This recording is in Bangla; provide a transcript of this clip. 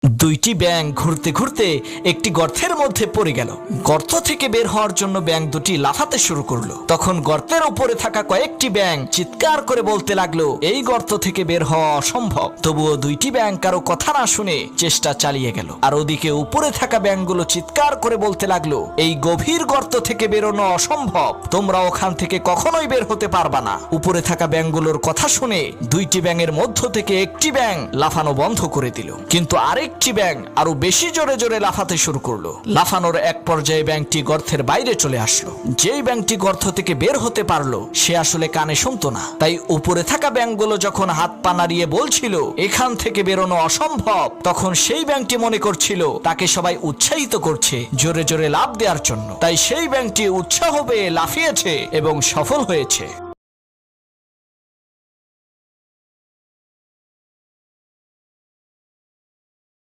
দুইটি ব্যাঙ ঘুরতে ঘুরতে একটি গর্তের মধ্যে পড়ে গেল। গর্ত থেকে বের হওয়ার জন্য ব্যাঙ দুটি লাফাতে শুরু করলো। তখন গর্তের উপরে থাকা কয়েকটি ব্যাঙ চিৎকার করে বলতে লাগলো, এই গর্ত থেকে বের হওয়া অসম্ভব। তবুও দুইটি ব্যাঙ কারো কথা না শুনে চেষ্টা চালিয়ে গেল। আর ওদিকে উপরে থাকা ব্যাঙগুলো চিৎকার করে বলতে লাগলো, এই গভীর গর্ত থেকে বেরোনো অসম্ভব, তোমরা ওখান থেকে কখনোই বের হতে পারবা না। উপরে থাকা ব্যাঙগুলোর কথা শুনে দুইটি ব্যাঙের মধ্য থেকে একটি ব্যাঙ লাফানো বন্ধ করে দিল, কিন্তু আরেকটি ব্যাঙ আরো বেশি জোরে জোরে লাফাতে শুরু করলো। লাফানোর এক পর্যায়ে ব্যাঙটি গর্তের বাইরে চলে আসলো। যেই ব্যাঙটি গর্ত থেকে বের হতে পারলো সে আসলে কানে শুনতো না, তাই উপরে থাকা ব্যাঙগুলো যখন হাত পা নাড়িয়ে বলছিল এখান থেকে বেরোনো অসম্ভব, তখন সেই ব্যাঙটি মনে করছিল তাকে সবাই উৎসাহিত করছে জোরে জোরে লাফ দেওয়ার জন্য। তাই সেই ব্যাঙটি উৎসাহ পেয়ে লাফিয়েছে এবং সফল হয়েছে।